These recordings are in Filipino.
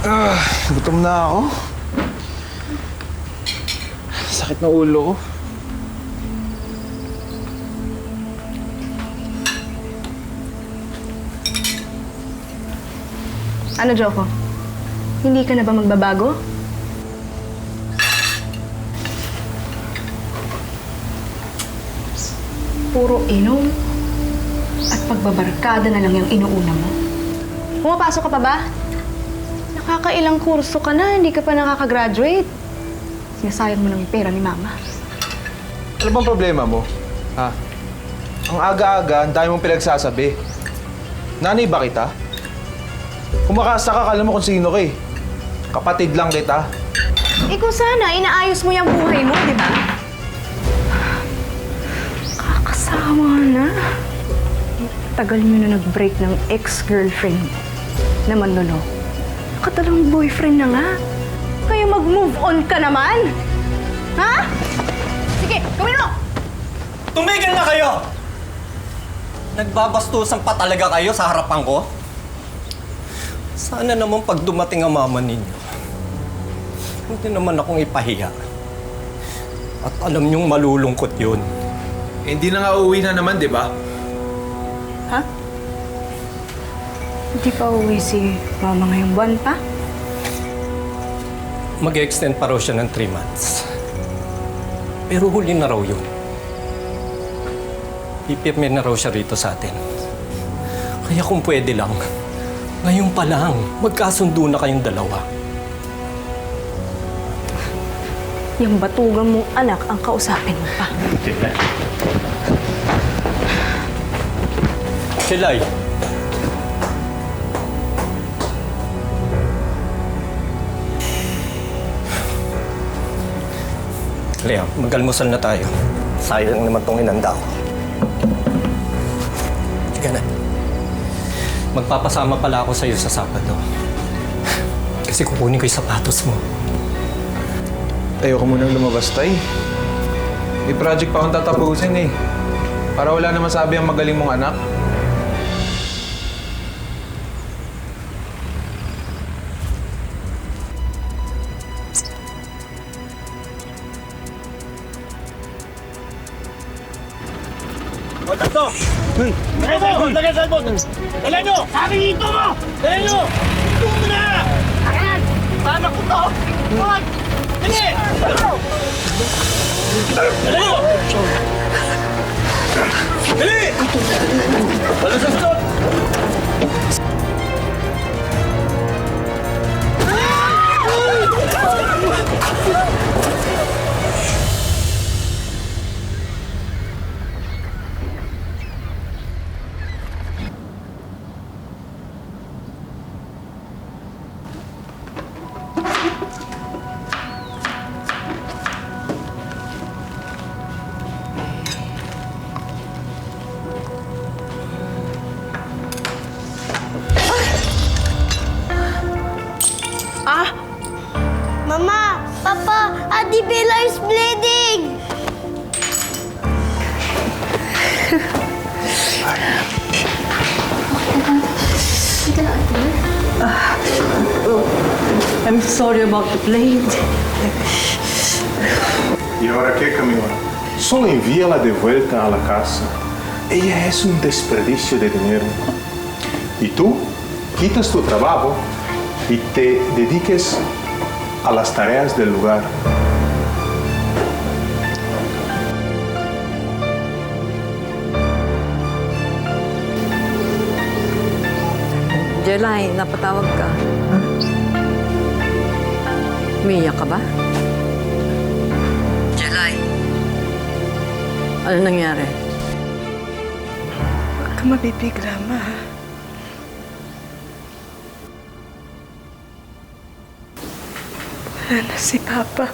Gutom na ako. Sakit na ulo ko. Ano, Joko? Hindi ka na ba magbabago? Puro inom at pagbabarkada na lang yung inuuna mo. Pumapasok ka pa ba? Nakakailang kurso ka na, hindi ka pa nakakagraduate. Sinasayang mo lang yung pera ni Mama. Ano bang problema mo? Ha? Ang aga-aga, ang dami mong pinagsasabi. Nanay ba kita? Kumakasa ka, kala mo kung sino ka eh. Kapatid lang kita. Ikaw sana, inaayos mo yung buhay mo, di ba? Kakasawa na. Tagal mo na nag-break ng ex-girlfriend na manlolo. Nakatalang boyfriend na nga. Kaya mag-move on ka naman? Ha? Sige, gawin mo! Tumigil na kayo! Nagbabastusan pa talaga kayo sa harapan ko? Sana naman pag dumating ang mama ninyo, hindi naman akong ipahiya. At alam niyong malulungkot yun. Hindi na nga uuwi na naman, di ba? Ha? Hindi pa uwi si Mama ngayong buwan pa? Mag-extend pa raw siya ng 3 months. Pero huli na raw yun. Pipirme na raw siya rito sa atin. Kaya kung pwede lang, ngayon pa lang, magkasundo na kayong dalawa. Yung batugang mong anak ang kausapin mo pa. Silay! Lea, mag-almusal na tayo. Sayang naman tong inanda ko. Sige na. Magpapasama pala ako sa'yo sa Sabado. Kasi kukunin ko yung sapatos mo. Ayoko munang lumabas, Tay. May project pa akong tatapusin eh. Para wala naman sabi ang magaling mong anak. O, tatlo! Lagay sa albon! Lagay sa albon! Dala nyo! Sabi dito mo! Dala nyo! Ito mo na! Ayan! Paano ko to? Huwag! Dali! Dala nyo! Dali! Dala sa stop! Mama! Papa! Adi Bella is bleeding! I'm sorry about the blade. ¿Y ahora qué, Camila? Solo envíala de vuelta a la casa. Ella es un desperdicio de dinero. Y tú quitas tu trabajo y te dediques a las tareas del lugar. Jelay, napatawag ka. Umiyak ka ba? Jelay. Ano nangyari? Huwag ka mabibigla, Ma. Wala na si Papa.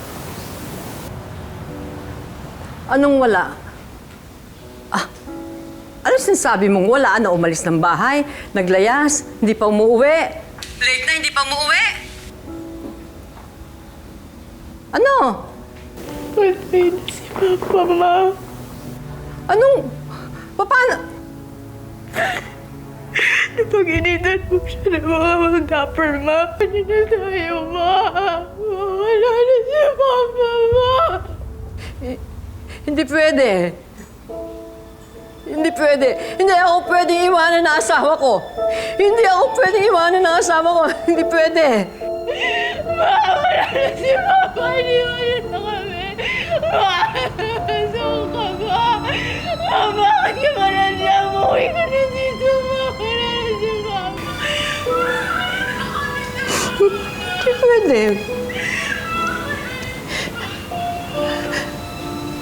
Anong wala? Ano sinasabi mong wala na umalis ng bahay? Naglayas? Hindi pa umuwi? Late na, hindi pa umuwi? Ano? Patay na si Papa, Ma. Anong... Paano? Napag-initan mo siya ng mga mag-dapper, ma. Ano na tayo, ma? Wala na si Mama, ma. Hindi pwede. Hindi pwede. Hindi ako pwedeng iwanan ng asawa ko. Hindi ako pwedeng iwanan ng asawa ko. Hindi pwede. Ma, wala na si Mama. Iniwanan na kami. Ma, saan ka ba? Ma, bakit ka ba nandiyan? Umuwi ka na dito, ma. Wala na si Mama. Hindi pwede.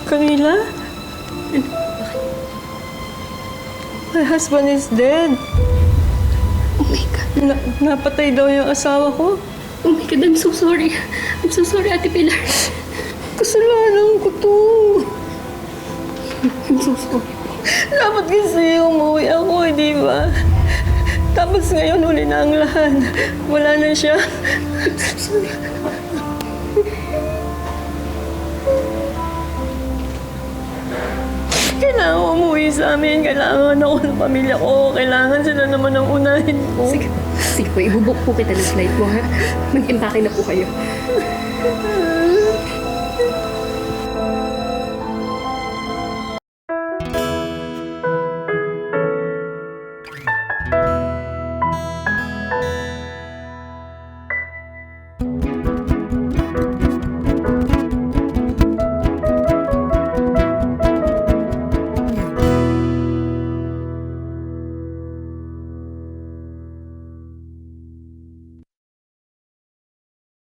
Camila? My husband is dead. Oh my God. Napatay daw yung asawa ko. Oh my God, I'm so sorry. I'm so sorry, Ate Pilar. Kasalanan ko to. I'm so sorry. Dapat kasi umuwi ako, di ba? Tapos ngayon, huli na ang lahat. Wala na siya. I'm so sorry. Kailangan umuwi sa amin. Kailangan ako ng pamilya ko. Kailangan sila naman ang unahin ko. Sige po, ibubok po kita ng flight mo, ha? Mag-impake na po kayo.